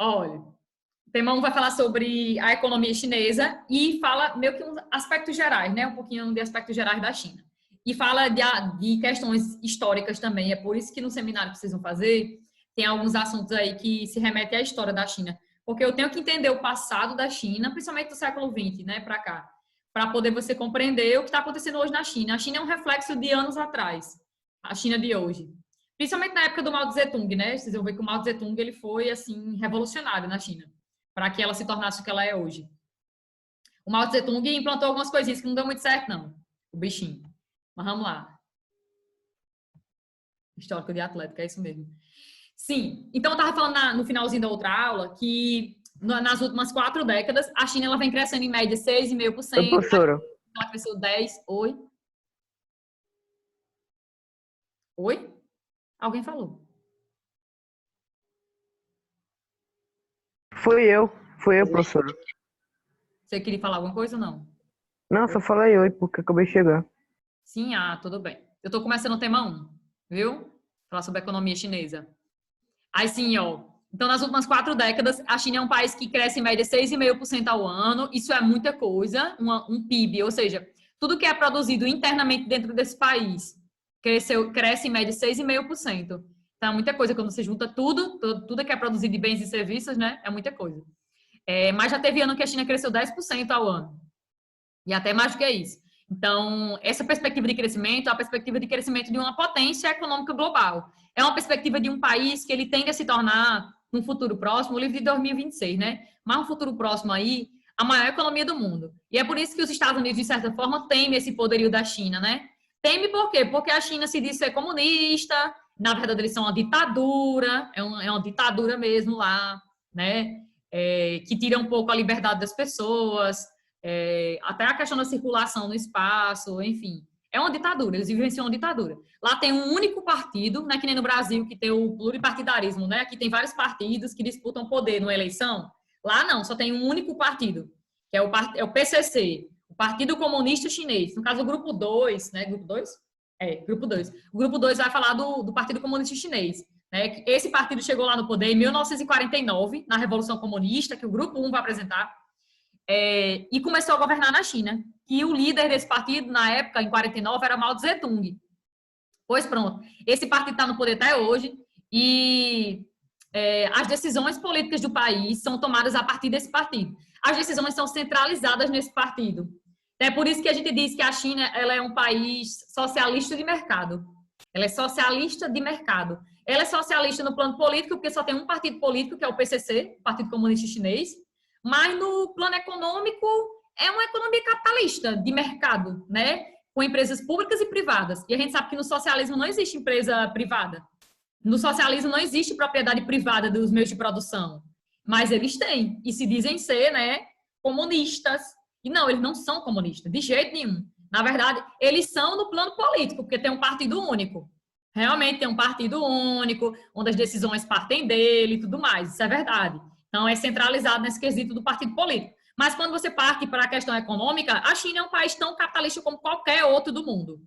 Olha, o tema 1 vai falar sobre a economia chinesa e fala meio que uns aspectos gerais, né? Um pouquinho de aspectos gerais da China. E fala de questões históricas também. É por isso que no seminário que vocês vão fazer, tem alguns assuntos aí que se remetem à história da China. Porque eu tenho que entender o passado da China, principalmente do século XX, né, para cá, para poder você compreender o que está acontecendo hoje na China. A China é um reflexo de anos atrás, a China de hoje. Principalmente na época do Mao Tse-tung, né? Vocês vão ver que o Mao Tse-tung ele foi assim revolucionário na China, para que ela se tornasse o que ela é hoje. O Mao Tse-tung implantou algumas coisinhas que não deu muito certo, não. O bichinho. Mas vamos lá. Histórico de Atlética, é isso mesmo. Sim. Então, eu estava falando no finalzinho da outra aula que nas últimas 4 décadas, a China ela vem crescendo em média Oi, 6,5%. professora. Ela cresceu 10%. Oi? Oi? Alguém falou. Fui eu, professora. Você queria falar alguma coisa ou não? Não, só falei oi, porque acabei de chegar. Sim, tudo bem. Eu estou começando o tema 1, viu? Falar sobre a economia chinesa. Aí sim, ó. Então, nas últimas 4 décadas, a China é um país que cresce em média 6,5% ao ano. Isso é muita coisa, um PIB, ou seja, tudo que é produzido internamente dentro desse país cresce em média 6,5%. Então, é muita coisa. Quando você junta tudo que é produzido de bens e serviços, né? É muita coisa. Mas já teve ano que a China cresceu 10% ao ano. E até mais do que isso. Então, essa perspectiva de crescimento é a perspectiva de crescimento de uma potência econômica global. É uma perspectiva de um país que ele tende a se tornar, num futuro próximo, o livro de 2026, né? Mas um futuro próximo aí, a maior economia do mundo. E é por isso que os Estados Unidos, de certa forma, temem esse poderio da China, né? Teme por quê? Porque a China se diz ser comunista, na verdade eles são uma ditadura, é uma ditadura mesmo lá, né? Que tira um pouco a liberdade das pessoas, até a questão da circulação no espaço, enfim. É uma ditadura, eles vivenciam uma ditadura. Lá tem um único partido, não é que nem no Brasil, que tem o pluripartidarismo, né? Aqui tem vários partidos que disputam poder numa eleição. Lá não, só tem um único partido, que é o PCC, o Partido Comunista Chinês. No caso, o grupo 2, né? Grupo 2? Grupo 2. O grupo 2 vai falar do Partido Comunista Chinês. Né? Esse partido chegou lá no poder em 1949, na Revolução Comunista, que o grupo 1 vai apresentar. E começou a governar na China. E o líder desse partido, na época, em 49, era Mao Tse-tung. Pois pronto, esse partido está no poder até hoje e as decisões políticas do país são tomadas a partir desse partido. As decisões são centralizadas nesse partido. É por isso que a gente diz que a China ela é um país socialista de mercado. Ela é socialista de mercado. Ela é socialista no plano político, porque só tem um partido político, que é o PCC, o Partido Comunista Chinês, mas no plano econômico é uma economia capitalista de mercado, né? Com empresas públicas e privadas. E a gente sabe que no socialismo não existe empresa privada. No socialismo não existe propriedade privada dos meios de produção. Mas eles têm. E se dizem ser, né, comunistas. E não, eles não são comunistas, de jeito nenhum. Na verdade, eles são no plano político, porque tem um partido único. Realmente tem um partido único, onde as decisões partem dele e tudo mais. Isso é verdade. Então, é centralizado nesse quesito do partido político. Mas quando você parte para a questão econômica, a China é um país tão capitalista como qualquer outro do mundo.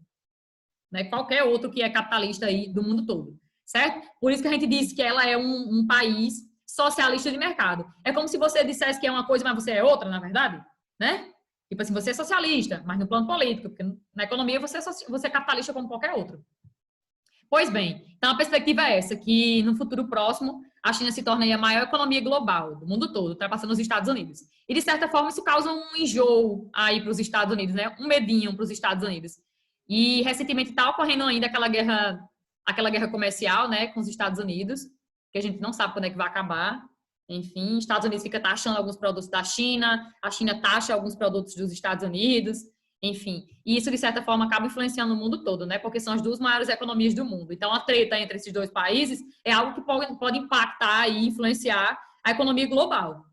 Né? Qualquer outro que é capitalista aí do mundo todo. Certo? Por isso que a gente diz que ela é um país socialista de mercado. É como se você dissesse que é uma coisa, mas você é outra, na verdade. Né? Tipo assim, você é socialista, mas no plano político, porque na economia você é capitalista como qualquer outro. Pois bem, então a perspectiva é essa, que no futuro próximo a China se torne a maior economia global do mundo todo, ultrapassando os Estados Unidos. E de certa forma isso causa um enjoo aí para os Estados Unidos, né? Um medinho para os Estados Unidos. E recentemente está ocorrendo ainda aquela guerra comercial, né, com os Estados Unidos, que a gente não sabe quando é que vai acabar. Enfim, os Estados Unidos fica taxando alguns produtos da China, a China taxa alguns produtos dos Estados Unidos. Enfim, e isso, de certa forma, acaba influenciando o mundo todo, né? Porque são as 2 maiores economias do mundo. Então, a treta entre esses 2 países é algo que pode impactar e influenciar a economia global.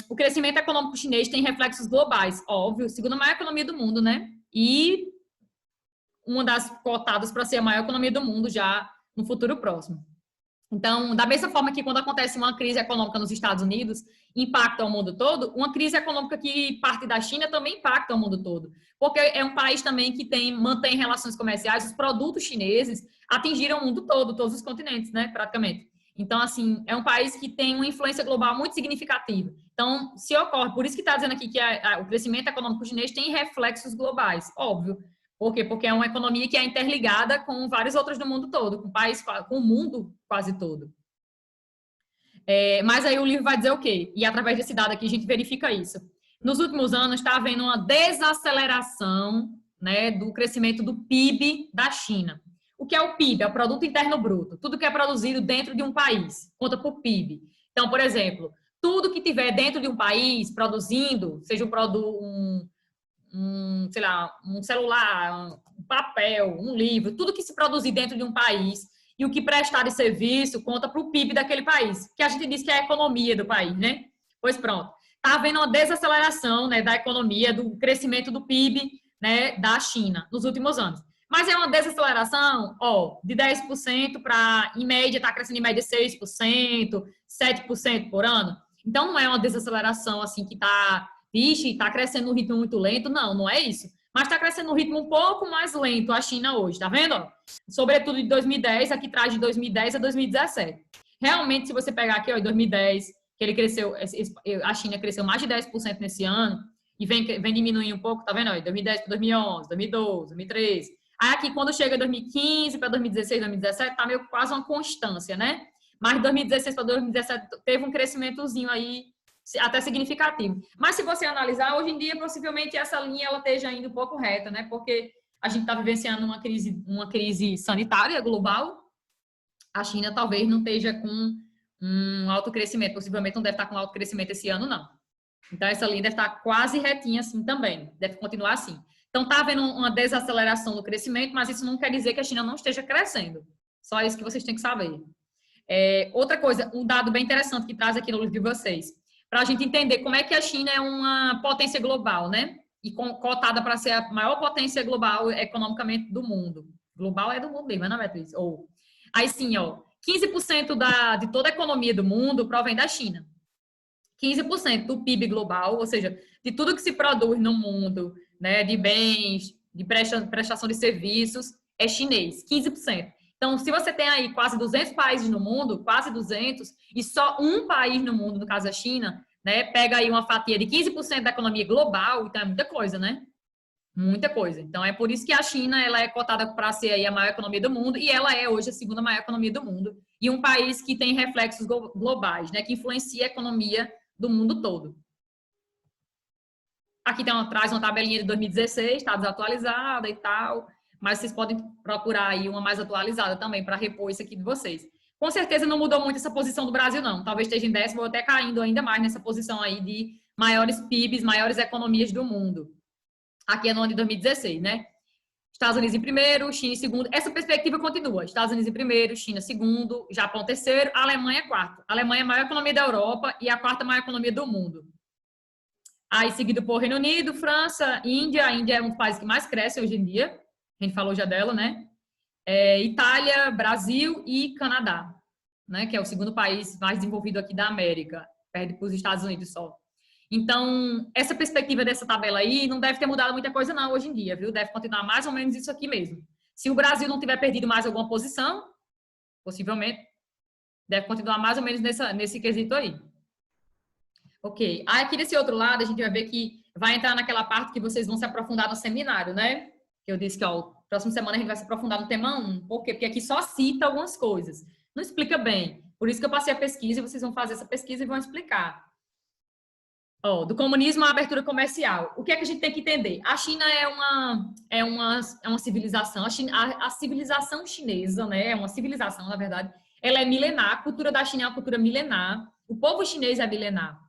O crescimento econômico chinês tem reflexos globais, óbvio, segunda maior economia do mundo, né? E uma das cotadas para ser a maior economia do mundo já no futuro próximo. Então, da mesma forma que quando acontece uma crise econômica nos Estados Unidos, impacta o mundo todo, uma crise econômica que parte da China também impacta o mundo todo. Porque é um país também que mantém relações comerciais, os produtos chineses atingiram o mundo todo, todos os continentes, né, praticamente. Então, assim, é um país que tem uma influência global muito significativa. Então, se ocorre, por isso que está dizendo aqui que o crescimento econômico chinês tem reflexos globais, óbvio. Por quê? Porque é uma economia que é interligada com vários outros do mundo todo, com o mundo quase todo. Mas aí o livro vai dizer o quê? E através desse dado aqui a gente verifica isso. Nos últimos anos está havendo uma desaceleração, né, do crescimento do PIB da China. O que é o PIB? É o Produto Interno Bruto. Tudo que é produzido dentro de um país, conta por PIB. Então, por exemplo, tudo que tiver dentro de um país produzindo, seja sei lá, um celular, um papel, um livro, tudo que se produzir dentro de um país e o que prestar de serviço conta para o PIB daquele país, que a gente diz que é a economia do país, né? Pois pronto. Está havendo uma desaceleração, né, da economia, do crescimento do PIB, né, da China nos últimos anos. Mas é uma desaceleração, de 10% para, em média, está crescendo em média 6%, 7% por ano. Então, não é uma desaceleração assim que está, vixe, está crescendo num ritmo muito lento. Não, não é isso. Mas está crescendo num ritmo um pouco mais lento a China hoje, tá vendo? Sobretudo de 2010, aqui traz de 2010 a 2017. Realmente, se você pegar aqui, em 2010, que ele cresceu, a China cresceu mais de 10% nesse ano, e vem diminuindo um pouco, tá vendo? 2010 para 2011, 2012, 2013. Aí aqui, quando chega 2015 para 2016, 2017, tá meio quase uma constância, né? Mas de 2016 para 2017 teve um crescimentozinho aí até significativo. Mas se você analisar, hoje em dia, possivelmente essa linha ela esteja indo um pouco reta, né? Porque a gente está vivenciando uma crise sanitária global. A China talvez não esteja com um alto crescimento, possivelmente não deve estar com alto crescimento esse ano, não. Então, essa linha deve estar quase retinha assim também, deve continuar assim. Então, está havendo uma desaceleração do crescimento, mas isso não quer dizer que a China não esteja crescendo. Só isso que vocês têm que saber. Outra coisa, um dado bem interessante que traz aqui no livro de vocês, para a gente entender como é que a China é uma potência global, né? E cotada para ser a maior potência global economicamente do mundo. Global é do mundo mesmo, né, Beatriz? Aí sim, 15% de toda a economia do mundo provém da China. 15% do PIB global, ou seja, de tudo que se produz no mundo, né, de bens, de prestação de serviços, é chinês, 15%. Então, se você tem aí quase 200 países no mundo, quase 200, e só um país no mundo, no caso a China, né, pega aí uma fatia de 15% da economia global, então é muita coisa, né? Muita coisa. Então, é por isso que a China ela é cotada para ser aí a maior economia do mundo e ela é hoje a segunda maior economia do mundo. E um país que tem reflexos globais, né, que influencia a economia do mundo todo. Aqui traz uma tabelinha de 2016, está desatualizada e tal, mas vocês podem procurar aí uma mais atualizada também para repor isso aqui de vocês. Com certeza não mudou muito essa posição do Brasil, não. Talvez esteja em 10º ou até caindo ainda mais nessa posição aí de maiores PIBs, maiores economias do mundo. Aqui é no ano de 2016, né? Estados Unidos em primeiro, China em segundo. Essa perspectiva continua. Estados Unidos em primeiro, China em segundo, Japão terceiro, Alemanha quarto. A Alemanha é a maior economia da Europa e a quarta maior economia do mundo. Aí, seguido por Reino Unido, França, Índia. A Índia é um dos países que mais cresce hoje em dia. A gente falou já dela, né? Itália, Brasil e Canadá, né? Que é o segundo país mais desenvolvido aqui da América. Perde para os Estados Unidos só. Então, essa perspectiva dessa tabela aí não deve ter mudado muita coisa não hoje em dia, viu? Deve continuar mais ou menos isso aqui mesmo. Se o Brasil não tiver perdido mais alguma posição, possivelmente, deve continuar mais ou menos nesse quesito aí. Ok. Aí aqui desse outro lado, a gente vai ver que vai entrar naquela parte que vocês vão se aprofundar no seminário, né? Que eu disse que, próxima semana a gente vai se aprofundar no tema 1. Por quê? Porque aqui só cita algumas coisas. Não explica bem. Por isso que eu passei a pesquisa e vocês vão fazer essa pesquisa e vão explicar. Do comunismo à abertura comercial. O que é que a gente tem que entender? A China é uma civilização, a civilização chinesa, né? É uma civilização, na verdade. Ela é milenar, a cultura da China é uma cultura milenar, o povo chinês é milenar.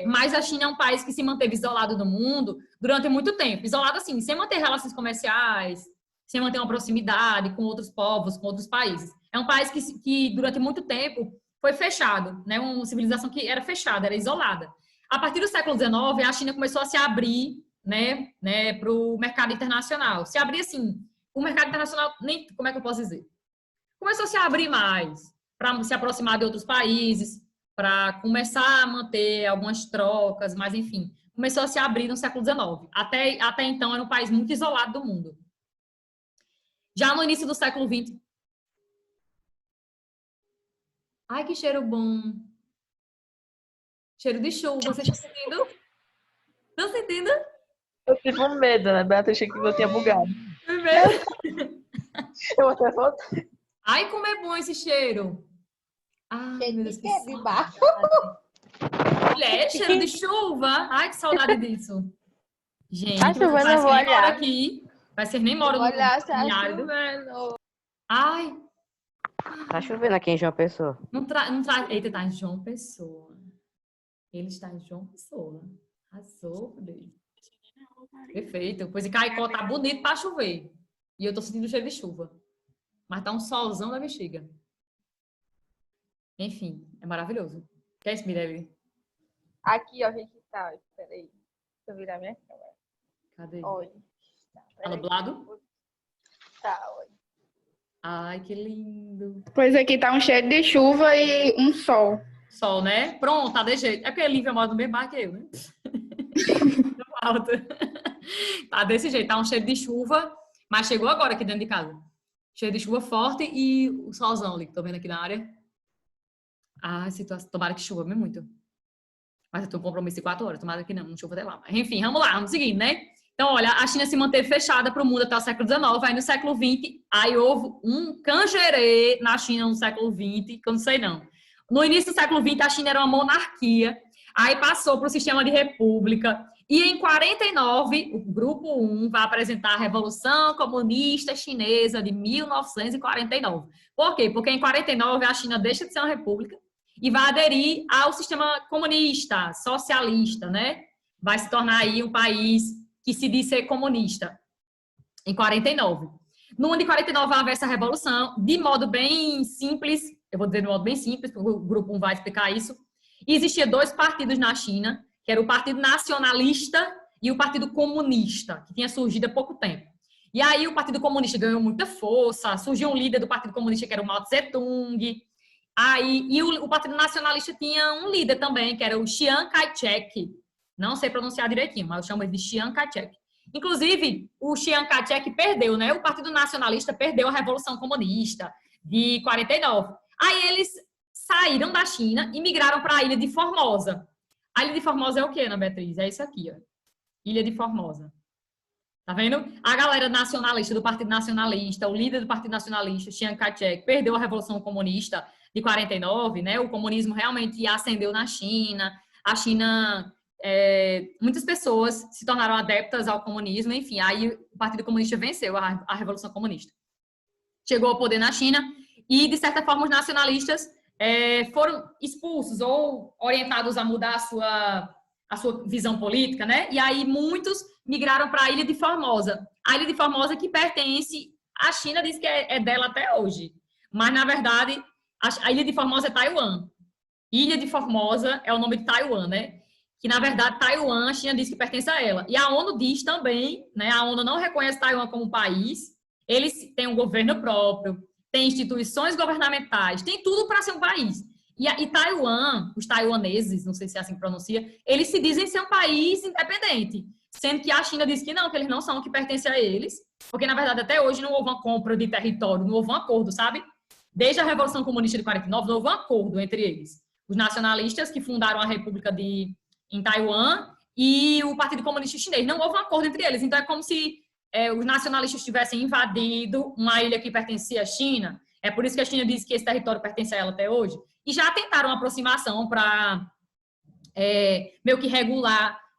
Mas a China é um país que se manteve isolado do mundo durante muito tempo. Isolado assim, sem manter relações comerciais, sem manter uma proximidade com outros povos, com outros países. É um país que durante muito tempo foi fechado, né? Uma civilização que era fechada, era isolada. A partir do século XIX, a China começou a se abrir, né, para o mercado internacional. Se abrir assim, o mercado internacional, nem, como é que eu posso dizer? Começou a se abrir mais, para se aproximar de outros países, para começar a manter algumas trocas, mas enfim, começou a se abrir no século XIX. Até então era um país muito isolado do mundo. Já no início do século XX, Ai, que cheiro bom. Cheiro de chuva. Vocês estão sentindo? Estão sentindo? Eu tive um medo, né, Beatriz? Achei que eu tinha bugado. Primeiro. Eu até voltei. Ai, como é bom esse cheiro. Ai, meu Deus, que Cheiro de barro. mulher, cheiro de chuva. Ai, que saudade disso. Gente, Tá chovendo, eu vou nem mora olhar. aqui. Vai ser nem mora no Olha, tá semiárido. chovendo. Ai, Tá chovendo aqui em João Pessoa. não Eita, tá em João Pessoa. Ele está em João Pessoa. Arrasou, Deus. Perfeito. Pois em Caicó tá bonito pra chover. E eu tô sentindo cheiro de chuva. Mas tá um solzão da bexiga. Enfim, é maravilhoso. Quer isso, Mirelle? Aqui, ó, gente, tá. Peraí. Deixa eu virar minha câmera. Cadê? Olha. Tá nublado? Tá, olha. Ai, que lindo. Pois aqui tá um cheiro de chuva e um sol. Sol, né? Pronto, tá de jeito. É porque a Lívia mora no mesmo bar que eu, né? Alto. Tá desse jeito, tá um cheiro de chuva, mas chegou agora aqui dentro de casa. Cheiro de chuva forte e o solzão ali, que tô vendo aqui na área. Ah, situação. Tomara que chova mesmo muito. Mas eu tenho um compromisso de 4 horas, tomara que não chova até lá. Mas, enfim, vamos lá, vamos seguindo, né? Então, olha, a China se manteve fechada para o mundo até o século XIX, aí no século XX, aí houve um canjerê na China no século XX, que eu não sei não. No início do século XX, a China era uma monarquia, aí passou para o sistema de república, e em 49, o Grupo 1 vai apresentar a Revolução Comunista Chinesa de 1949. Por quê? Porque em 49 a China deixa de ser uma república e vai aderir ao sistema comunista, socialista, né? Vai se tornar aí um país que se diz ser comunista, em 49. No ano de 49 vai haver essa revolução, de modo bem simples, eu vou dizer de modo bem simples, porque o Grupo 1 vai explicar isso. E existia 2 partidos na China, que era o Partido Nacionalista e o Partido Comunista, que tinha surgido há pouco tempo. E aí o Partido Comunista ganhou muita força, surgiu um líder do Partido Comunista, que era o Mao Tse-tung. Aí, e o Partido Nacionalista tinha um líder também, que era o Chiang Kai-shek. Não sei pronunciar direitinho, mas eu chamo ele de Chiang Kai-shek. Inclusive, o Chiang Kai-shek perdeu, né? O Partido Nacionalista perdeu a Revolução Comunista de 49. Aí eles saíram da China e migraram para a Ilha de Formosa. A Ilha de Formosa é o quê, Ana Beatriz? É isso aqui, ó. Ilha de Formosa. Tá vendo? A galera nacionalista do Partido Nacionalista, o líder do Partido Nacionalista, Chiang Kai-shek, perdeu a Revolução Comunista de 49, né? O comunismo realmente ascendeu na China. A China, muitas pessoas se tornaram adeptas ao comunismo, enfim, aí o Partido Comunista venceu a Revolução Comunista. Chegou ao poder na China e, de certa forma, os nacionalistas foram expulsos ou orientados a mudar a sua visão política, né? E aí muitos migraram para a Ilha de Formosa. A Ilha de Formosa que pertence à China, diz que é dela até hoje. Mas, na verdade, a Ilha de Formosa é Taiwan. Ilha de Formosa é o nome de Taiwan, né? Que, na verdade, Taiwan, a China diz que pertence a ela. E a ONU diz também, né? A ONU não reconhece Taiwan como país. Eles têm um governo próprio, tem instituições governamentais, tem tudo para ser um país. E Taiwan, os taiwaneses, não sei se é assim que pronuncia, eles se dizem ser um país independente, sendo que a China diz que não, que eles não são, que pertencem a eles, porque, na verdade, até hoje não houve uma compra de território, não houve um acordo, sabe? Desde a Revolução Comunista de 49, não houve um acordo entre eles. Os nacionalistas que fundaram a República em Taiwan e o Partido Comunista Chinês. Não houve um acordo entre eles. Então, é como se os nacionalistas tivessem invadido uma ilha que pertencia à China. É por isso que a China diz que esse território pertence a ela até hoje. E já tentaram uma aproximação para meio que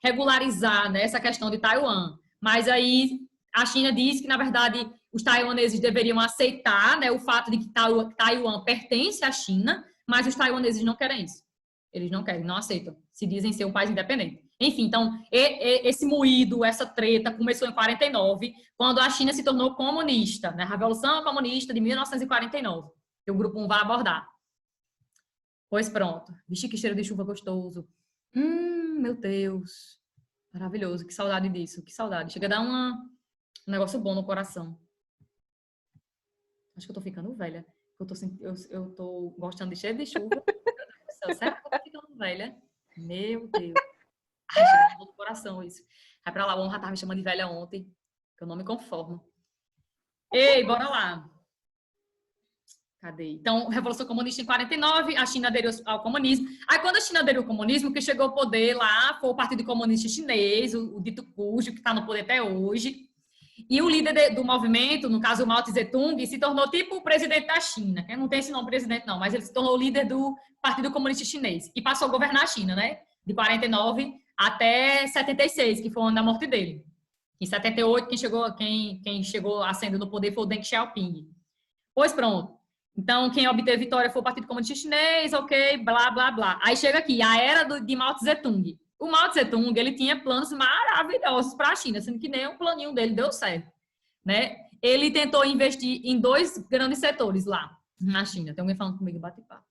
regularizar, né, essa questão de Taiwan. Mas aí a China diz que, na verdade, os taiwaneses deveriam aceitar, né, o fato de que Taiwan pertence à China, mas os taiwaneses não querem isso. Eles não querem, não aceitam. Se dizem ser um país independente. Enfim, então, esse moído, essa treta começou em 49, quando a China se tornou comunista, né? A Revolução Comunista de 1949, que o Grupo 1 vai abordar. Pois pronto. Vixe, que cheiro de chuva gostoso. Meu Deus. Maravilhoso. Que saudade disso. Que saudade. Chega a dar um negócio bom no coração. Acho que eu tô ficando velha. Eu tô gostando de cheiro de chuva. Meu Deus do céu. Será que eu tô ficando velha? Meu Deus. Ai, chega no coração isso. Vai pra lá, o Honra já tava me chamando de velha ontem, que eu não me conformo. Ei, bora lá. Cadê? Então, Revolução Comunista em 49, a China aderiu ao comunismo. Aí, quando a China aderiu ao comunismo, quem chegou ao poder lá foi o Partido Comunista Chinês, o dito cujo, que está no poder até hoje. E o líder do movimento, no caso o Mao Tse-tung, se tornou tipo o presidente da China. Que não tem esse nome presidente não, mas ele se tornou o líder do Partido Comunista Chinês. E passou a governar a China, né? De 49 até 76, que foi o ano da morte dele. Em 78, quem chegou ascendendo no poder foi o Deng Xiaoping. Pois pronto. Então, quem obteve vitória foi o Partido Comunista Chinês, ok, blá, blá, blá. Aí chega aqui, a era de Mao Tse-tung. O Mao Tse-tung, ele tinha planos maravilhosos para a China, sendo que nem um planinho dele deu certo, né? Ele tentou investir em 2 grandes setores lá na China. Tem alguém falando comigo, bate-papo.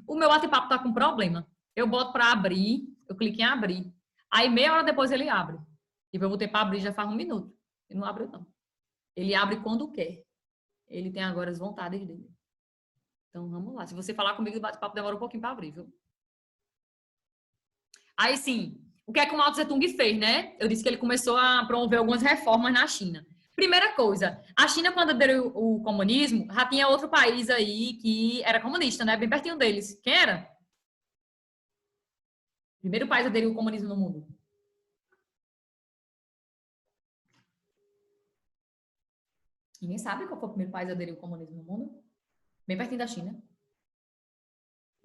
O meu bate-papo tá com problema. Eu boto para abrir, eu clico em abrir. Aí, meia hora depois, ele abre. E eu botei para abrir já faz 1 minuto. Ele não abre, não. Ele abre quando quer. Ele tem agora as vontades dele. Então, vamos lá. Se você falar comigo, o bate-papo demora um pouquinho para abrir, viu? Aí, sim, o que é que o Mao Tse-tung fez, né? Eu disse que ele começou a promover algumas reformas na China. Primeira coisa, a China, quando aderiu o comunismo, já tinha outro país aí que era comunista, né? Bem pertinho deles. Quem era? Primeiro país a aderir o comunismo no mundo. Ninguém sabe qual foi o primeiro país a aderir o comunismo no mundo? Bem pertinho da China.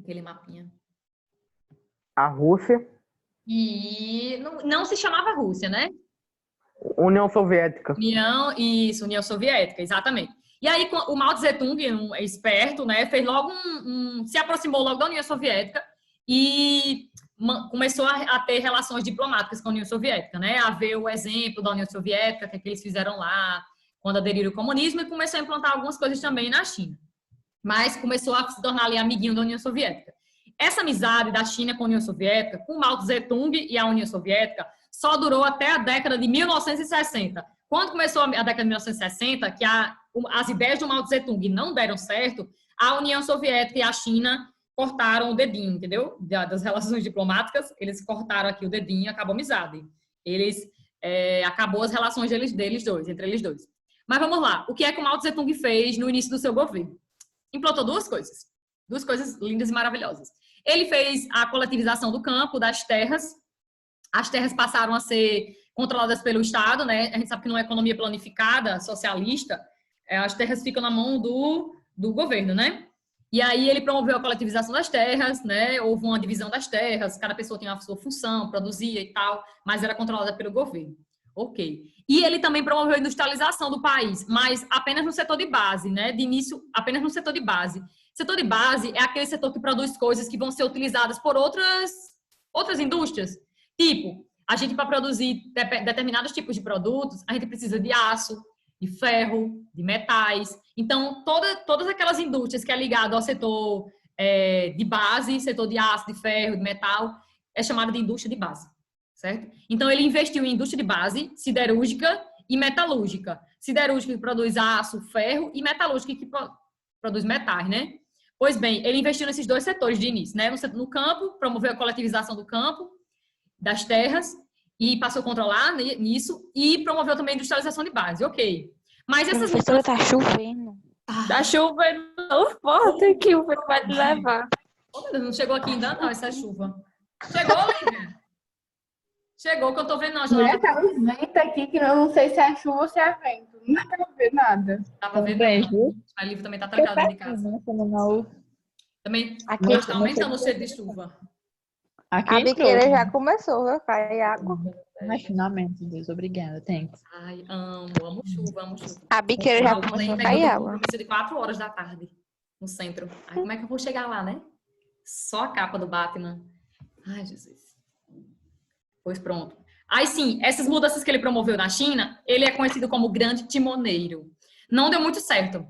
Aquele mapinha. A Rússia. E não se chamava Rússia, né? União Soviética. União Soviética, exatamente. E aí o Mao Tse-tung, um esperto, né, fez logo se aproximou logo da União Soviética e começou a ter relações diplomáticas com a União Soviética, né? A ver o exemplo da União Soviética, o que eles fizeram lá, quando aderiram ao comunismo, e começou a implantar algumas coisas também na China. Mas começou a se tornar ali amiguinho da União Soviética. Essa amizade da China com a União Soviética, com Mao Tse-tung e a União Soviética, só durou até a década de 1960. Quando começou a década de 1960, que as ideias do Mao Tse-tung não deram certo, a União Soviética e a China cortaram o dedinho, entendeu? Das relações diplomáticas, eles cortaram aqui o dedinho e acabou a amizade. Acabou as relações entre eles dois. Mas vamos lá, o que é que o Mao Tse-tung fez no início do seu governo? Implantou duas coisas lindas e maravilhosas. Ele fez a coletivização do campo, das terras. As terras passaram a ser controladas pelo Estado, né? A gente sabe que numa economia planificada, socialista, as terras ficam na mão do governo, né? E aí ele promoveu a coletivização das terras, né? Houve uma divisão das terras, cada pessoa tinha a sua função, produzia e tal, mas era controlada pelo governo. Ok. E ele também promoveu a industrialização do país, mas apenas no setor de base, né? De início, apenas no setor de base. Setor de base é aquele setor que produz coisas que vão ser utilizadas por outras indústrias. Tipo, a gente, para produzir determinados tipos de produtos, a gente precisa de aço, de ferro, de metais. Então, todas aquelas indústrias que é ligado ao setor de base, setor de aço, de ferro, de metal, é chamado de indústria de base, certo? Então, ele investiu em indústria de base, siderúrgica e metalúrgica. Siderúrgica que produz aço, ferro, e metalúrgica que produz metais, né? Pois bem, ele investiu nesses dois setores de início, né? No campo, promoveu a coletivização do campo, das terras, e passou a controlar nisso, e promoveu também a industrialização de base, ok. Mas essas... Professora, tá chovendo. Tá chovendo tão forte que o vento vai te levar. Oh, meu Deus, não chegou aqui ainda não, essa chuva. Chegou, Lívia? Chegou, que eu tô vendo não. Mulher, tá um vento aqui que eu não sei se é chuva ou se é vento. Não dá pra ver nada. Tava vendo Também, não. viu? A Lívia também tá trancada dentro de casa. Também Aqui, tá aumentando o cheiro de chuva. Aqui a entrou. biqueira já começou, viu? Cai água. Mas finalmente, Deus, obrigada. Thanks. Ai, amo chuva, amo chuva. A biqueira já Eu começou nem a pego cair um água. compromisso de 4 horas da tarde no centro. Ai, como é que eu vou chegar lá, né? Só a capa do Batman. Ai, Jesus. Pois pronto. Aí sim, essas mudanças que ele promoveu na China, ele é conhecido como o grande timoneiro. Não deu muito certo,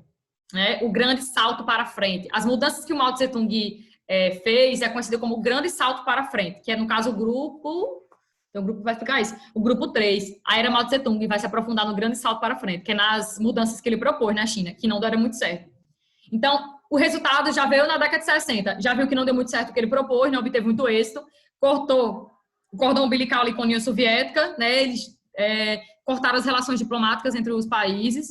né? O grande salto para frente. As mudanças que o Mao Tse-tung fez é conhecido como o grande salto para frente, que é, no caso, o grupo... Tem um grupo que vai explicar isso. O grupo 3, a era Mao Tse-tung, vai se aprofundar no grande salto para frente, que é nas mudanças que ele propôs na China, que não deram muito certo. Então, o resultado já veio na década de 60. Já viu que não deu muito certo o que ele propôs, não obteve muito êxito, cortou o cordão umbilical ali com a União Soviética, né? Eles cortaram as relações diplomáticas entre os países.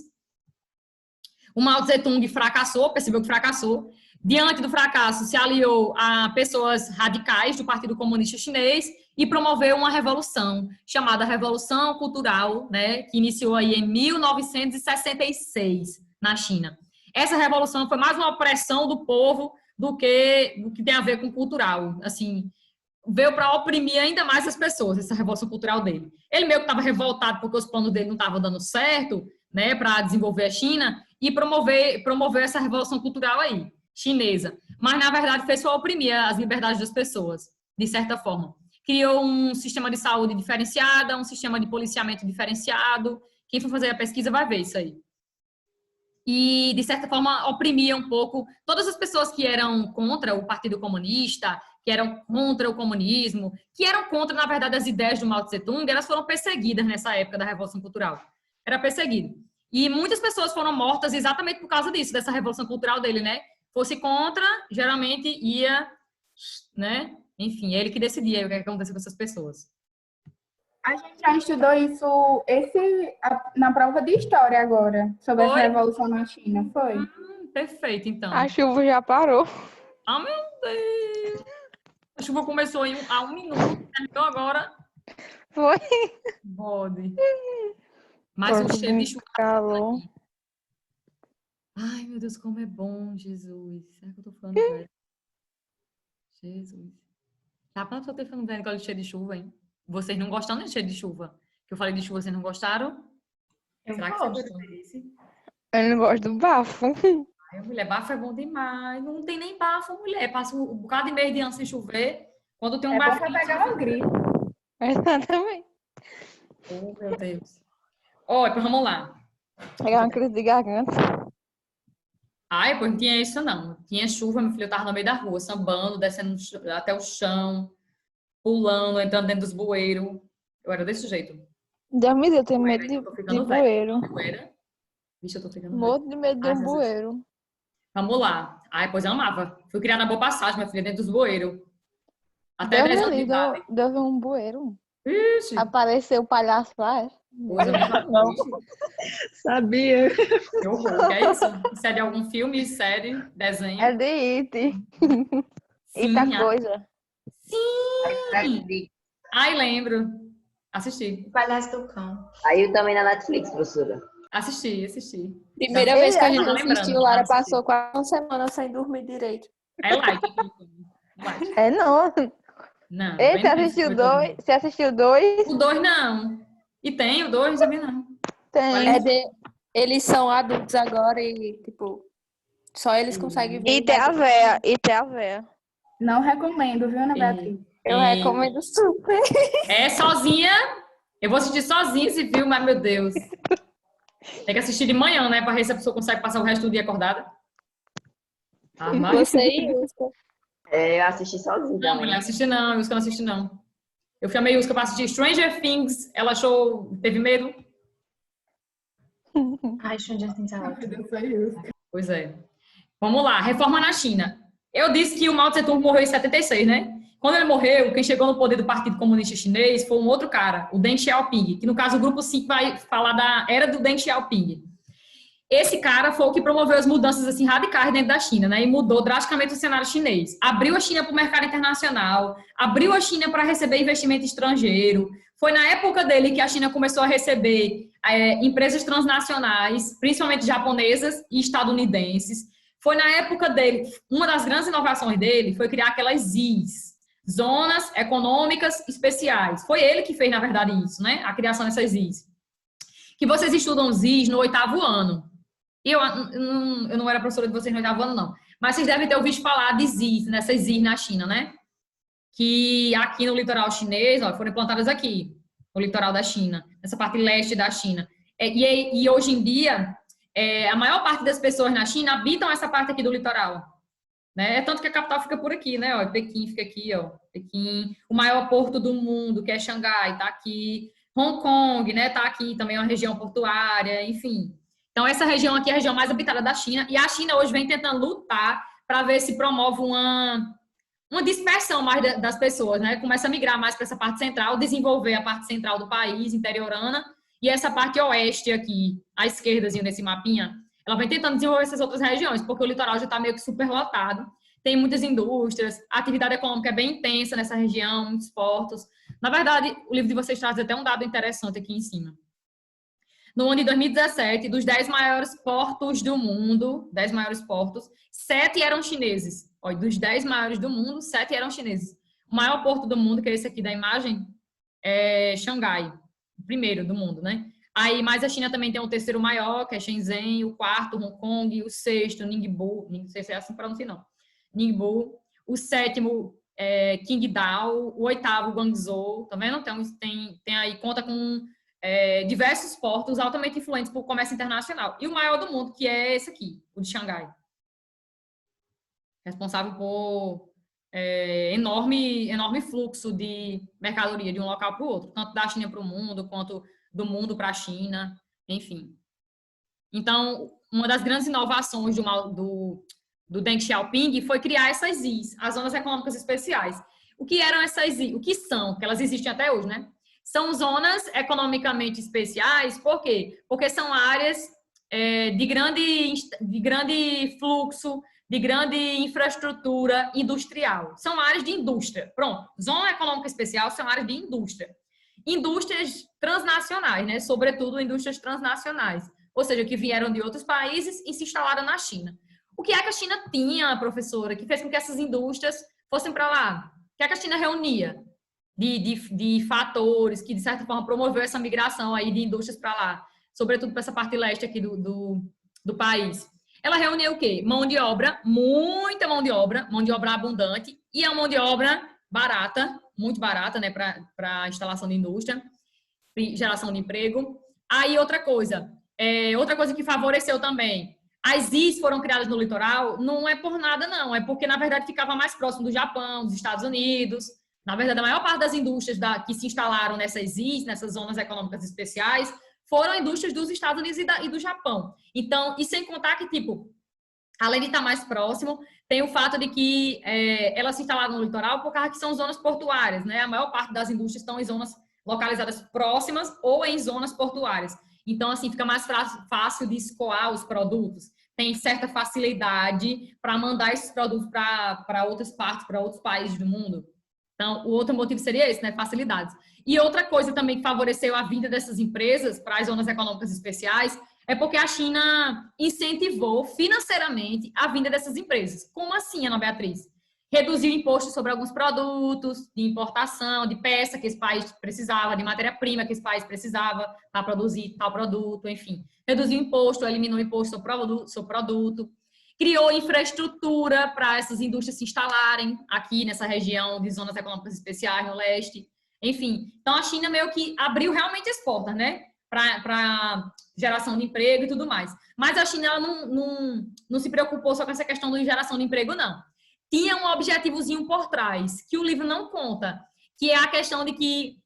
O Mao Tse-tung fracassou, percebeu que fracassou. Diante do fracasso, se aliou a pessoas radicais do Partido Comunista Chinês e promoveu uma revolução, chamada Revolução Cultural, né, que iniciou aí em 1966, na China. Essa revolução foi mais uma opressão do povo do que tem a ver com cultural. Assim, veio para oprimir ainda mais as pessoas, essa revolução cultural dele. Ele meio que estava revoltado porque os planos dele não estavam dando certo, né, para desenvolver a China, e promover essa revolução cultural aí, chinesa. Mas, na verdade, fez só oprimir as liberdades das pessoas, de certa forma. Criou um sistema de saúde diferenciado, um sistema de policiamento diferenciado. Quem for fazer a pesquisa vai ver isso aí. E, de certa forma, oprimia um pouco todas as pessoas que eram contra o Partido Comunista, que eram contra o comunismo, que eram contra, na verdade, as ideias do Mao Tse-tung, elas foram perseguidas nessa época da Revolução Cultural. Era perseguido. E muitas pessoas foram mortas exatamente por causa disso, dessa Revolução Cultural dele, né? Fosse contra, geralmente ia, né? Enfim, é ele que decidia o que acontecia com essas pessoas. A gente já estudou isso na prova de história agora, sobre essa revolução na China, foi? Perfeito, então. A chuva já parou. Ah, meu Deus! A chuva começou há 1 minuto, terminou agora. Foi. Bode. Mas o cheiro de chuva. Calor. Ai, meu Deus, como é bom, Jesus. Será que eu tô falando velho? Jesus. Tá pra eu ter falando velho com o cheiro de chuva, hein? Vocês não gostaram do cheiro de chuva? Que eu falei de chuva, vocês não gostaram? Será que você gostou desse? Eu não gosto do bafo. Ai, mulher, bafo é bom demais. Não tem nem bafo, mulher. Passa um bocado e meio de ano sem chover. Quando tem um bafo. É bom pra pegar uma gripe. Exatamente. Oh, meu Deus. Olha, pois vamos lá. Pegar uma crise de garganta. Ai, pois não tinha isso, não. Tinha chuva, meu filho, eu tava no meio da rua, sambando, descendo até o chão, pulando, entrando dentro dos bueiros. Eu era desse jeito. Deus me deu, eu tenho medo de bueiro. Bueira? Vixe, eu tô ficando velha. Morro de medo de um bueiro. Vamos lá. Ai, pois eu amava. Fui criada na Boa Passagem, minha filha, dentro dos bueiros. Até 10 anos de idade. Deus viu um bueiro. Ixi. Apareceu o palhaço lá. Coisa Não. Sabia. Que horror. Que é isso? Isso é de algum filme, série, desenho? É de It. Sim, Eita coisa. Sim! Ai, lembro. Assisti. Palhaço do Cão. Saiu também na Netflix, professora. Assisti. Primeira vez que a gente Tá lembrando, assistiu, Lara assisti. passou quase uma semana sem dormir direito. É light. Light. É não. Não. Ei, bem você tenso, assistiu foi dois? Você assistiu dois? tudo. O 2 não. E tem o 2 também não. Tem. Eles são adultos agora e, tipo, só eles conseguem ver. E tem a véia. E tem a véia. Não recomendo, viu, Ana Beatriz? Eu recomendo super. É sozinha. Eu vou assistir sozinha esse filme, mas meu Deus. Tem que assistir de manhã, né? Pra ver se a pessoa consegue passar o resto do dia acordada. Ah, mas... Você e Yusca. Eu assisti sozinho Não, também. mulher, assisti não. Yusca não assisti não. Eu chamei Yusca pra assistir Stranger Things. Ela achou... Teve medo. Ai, Stranger Things é ótimo. Pois é. Vamos lá. Reforma na China. Eu disse que o Mao Tse-tung morreu em 76, né? Quando ele morreu, quem chegou no poder do Partido Comunista Chinês foi um outro cara, o Deng Xiaoping, que no caso o grupo 5 vai falar da era do Deng Xiaoping. Esse cara foi o que promoveu as mudanças assim radicais dentro da China, né? E mudou drasticamente o cenário chinês. Abriu a China para o mercado internacional, abriu a China para receber investimento estrangeiro. Foi na época dele que a China começou a receber empresas transnacionais, principalmente japonesas e estadunidenses. Foi na época dele, uma das grandes inovações dele foi criar aquelas ZEEs, Zonas Econômicas Especiais. Foi ele que fez, na verdade, isso, né? A criação dessas ZEEs. Que vocês estudam ZEEs no 8º ano. Eu não era professora de vocês no 8º ano, não. Mas vocês devem ter ouvido falar de ZEEs, nessas ZEEs na China, né? Que aqui no litoral chinês, ó, foram implantadas aqui, no litoral da China, nessa parte leste da China. E hoje em dia, a maior parte das pessoas na China habitam essa parte aqui do litoral. Né? É tanto que a capital fica por aqui, né? Ó, Pequim fica aqui, ó. Pequim, o maior porto do mundo, que é Xangai, tá aqui. Hong Kong, né? Tá aqui também, é uma região portuária, enfim. Então, essa região aqui é a região mais habitada da China. E a China hoje vem tentando lutar para ver se promove uma dispersão mais das pessoas, né? Começa a migrar mais para essa parte central, desenvolver a parte central do país, interiorana, e essa parte oeste aqui, à esquerdazinha desse mapinha, ela vem tentando desenvolver essas outras regiões, porque o litoral já está meio que superlotado, tem muitas indústrias, a atividade econômica é bem intensa nessa região, muitos portos. Na verdade, o livro de vocês traz até um dado interessante aqui em cima. No ano de 2017, dos 10 maiores portos do mundo, 10 maiores portos, 7 eram chineses. Olha, dos 10 maiores do mundo, 7 eram chineses. O maior porto do mundo, que é esse aqui da imagem, é Xangai, o primeiro do mundo, né? Aí, mais a China também tem o terceiro maior, que é Shenzhen, o quarto, Hong Kong, o sexto, Ningbo, não sei se é assim para não sei não, Ningbo, o sétimo, Qingdao, o oitavo, Guangzhou, tá vendo? Tem aí, conta com diversos portos altamente influentes por comércio internacional. E o maior do mundo, que é esse aqui, o de Xangai. Responsável por enorme fluxo de mercadoria de um local para o outro, tanto da China para o mundo, quanto do mundo para a China, enfim. Então, uma das grandes inovações do Deng Xiaoping foi criar essas ZEEs, as Zonas Econômicas Especiais. O que eram essas ZEEs? O que são? Que elas existem até hoje, né? São zonas economicamente especiais, por quê? Porque são áreas de grande fluxo, de grande infraestrutura industrial. São áreas de indústria. Pronto. Zona econômica especial são áreas de indústria. Indústrias transnacionais, né? Sobretudo indústrias transnacionais. Ou seja, que vieram de outros países e se instalaram na China. O que é que a China tinha, professora, que fez com que essas indústrias fossem para lá? O que é que a China reunia de fatores que, de certa forma, promoveu essa migração aí de indústrias para lá? Sobretudo para essa parte leste aqui do país. Ela reunia o quê? Mão de obra, muita mão de obra abundante, e a mão de obra barata, muito barata, né, para instalação de indústria, geração de emprego. Aí outra coisa que favoreceu também, as ZEEs foram criadas no litoral, não é por nada não, é porque na verdade ficava mais próximo do Japão, dos Estados Unidos. Na verdade, a maior parte das indústrias que se instalaram nessas ZEEs, nessas zonas econômicas especiais, foram indústrias dos Estados Unidos e do Japão. Então, e sem contar que, tipo, além de estar mais próximo, tem o fato de que elas se instalaram no litoral por causa que são zonas portuárias, né? A maior parte das indústrias estão em zonas localizadas próximas ou em zonas portuárias. Então, assim, fica mais fácil de escoar os produtos. Tem certa facilidade para mandar esses produtos para outras partes, para outros países do mundo. Então, o outro motivo seria esse, né? Facilidades. E outra coisa também que favoreceu a vinda dessas empresas para as zonas econômicas especiais é porque a China incentivou financeiramente a vinda dessas empresas. Como assim, Ana Beatriz? Reduziu impostos sobre alguns produtos de importação, de peça que esse país precisava, de matéria-prima que esse país precisava para produzir tal produto, enfim. Reduziu imposto, eliminou imposto sobre produto. Criou infraestrutura para essas indústrias se instalarem aqui nessa região de zonas econômicas especiais, no leste. Enfim, então a China meio que abriu realmente as portas, né? Para geração de emprego e tudo mais. Mas a China ela não se preocupou só com essa questão de geração de emprego, não. Tinha um objetivozinho por trás, que o livro não conta, que é a questão de que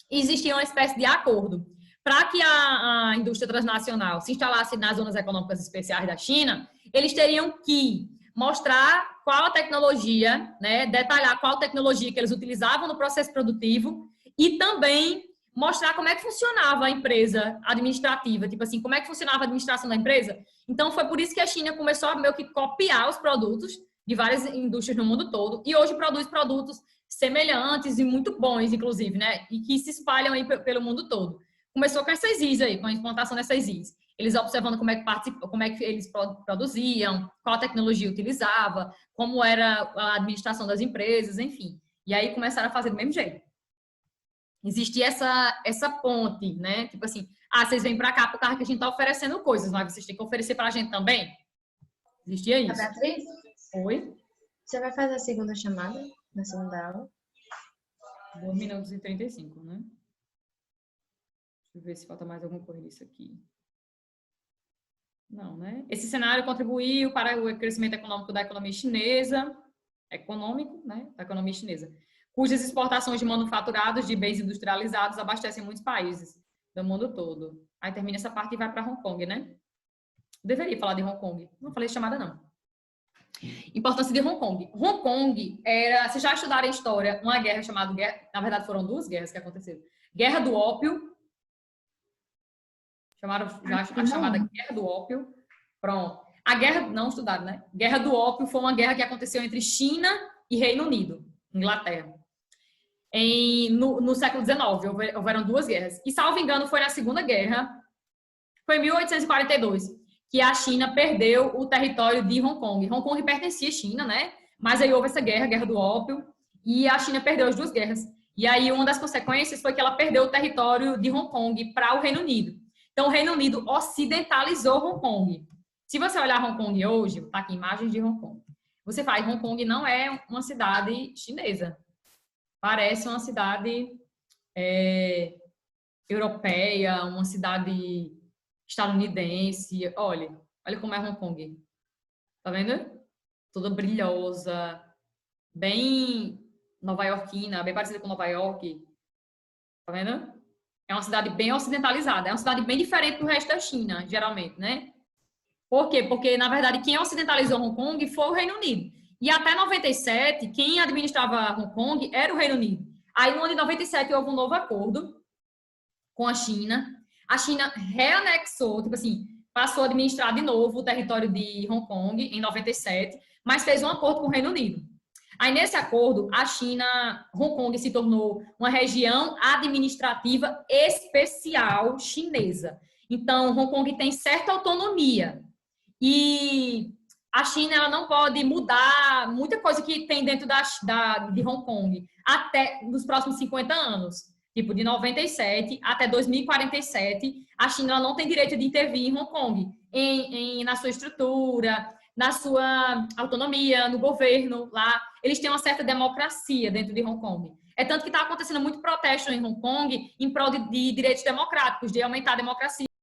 existia uma espécie de acordo. Para que a indústria transnacional se instalasse nas zonas econômicas especiais da China, eles teriam que mostrar qual a tecnologia, né, detalhar qual tecnologia que eles utilizavam no processo produtivo e também mostrar como é que funcionava a empresa administrativa, tipo assim, como é que funcionava a administração da empresa. Então, foi por isso que a China começou a meio que copiar os produtos de várias indústrias no mundo todo e hoje produz produtos semelhantes e muito bons, inclusive, né, e que se espalham aí pelo mundo todo. Começou com essas ZEEs aí, com a implantação dessas ZEEs. Eles observando como é que eles produziam, qual tecnologia utilizava, como era a administração das empresas, enfim. E aí começaram a fazer do mesmo jeito. Existia essa ponte, né? Tipo assim, vocês vêm para cá por causa que a gente tá oferecendo coisas, mas vocês têm que oferecer para a gente também. Existia isso. Beatriz? Oi? Você vai fazer a segunda chamada na segunda aula? 2 minutos e 35, né? Deixa eu ver se falta mais alguma coisa nisso aqui. Não, né? Esse cenário contribuiu para o crescimento econômico da economia chinesa, cujas exportações de manufaturados de bens industrializados abastecem muitos países do mundo todo. Aí termina essa parte e vai para Hong Kong, né? Deveria falar de Hong Kong. Não falei de chamada, não. Importância de Hong Kong. Hong Kong era, vocês já estudaram em história, uma guerra chamada, na verdade foram 2 guerras que aconteceram. Guerra do Ópio, chamada Guerra do Ópio, Pronto. A guerra, não estudado, né? Guerra do Ópio foi uma guerra que aconteceu entre China e Reino Unido, Inglaterra. No século XIX, houveram duas guerras. E, salvo engano, foi na Segunda Guerra, foi em 1842, que a China perdeu o território de Hong Kong. Hong Kong pertencia à China, né? Mas aí houve essa guerra, a Guerra do Ópio, e a China perdeu as duas guerras. E aí uma das consequências foi que ela perdeu o território de Hong Kong para o Reino Unido. Então, o Reino Unido ocidentalizou Hong Kong. Se você olhar Hong Kong hoje, tá aqui imagens de Hong Kong. Você faz, Hong Kong não é uma cidade chinesa. Parece uma cidade europeia, uma cidade estadunidense. Olha como é Hong Kong. Tá vendo? Toda brilhosa, bem nova-iorquina, bem parecida com Nova York. Tá vendo? É uma cidade bem ocidentalizada. É uma cidade bem diferente do resto da China, geralmente, né? Por quê? Porque, na verdade, quem ocidentalizou Hong Kong foi o Reino Unido. E até 97, quem administrava Hong Kong era o Reino Unido. Aí, no ano de 97, houve um novo acordo com a China. A China reanexou, tipo assim, passou a administrar de novo o território de Hong Kong em 97, mas fez um acordo com o Reino Unido. Aí, nesse acordo, Hong Kong se tornou uma região administrativa especial chinesa. Então, Hong Kong tem certa autonomia. E a China ela não pode mudar muita coisa que tem dentro de Hong Kong até nos próximos 50 anos. Tipo, de 97 até 2047, a China ela não tem direito de intervir em Hong Kong, na sua estrutura, na sua autonomia, no governo lá. Eles têm uma certa democracia dentro de Hong Kong. É tanto que está acontecendo muito protesto em Hong Kong em prol de direitos democráticos, de aumentar a democracia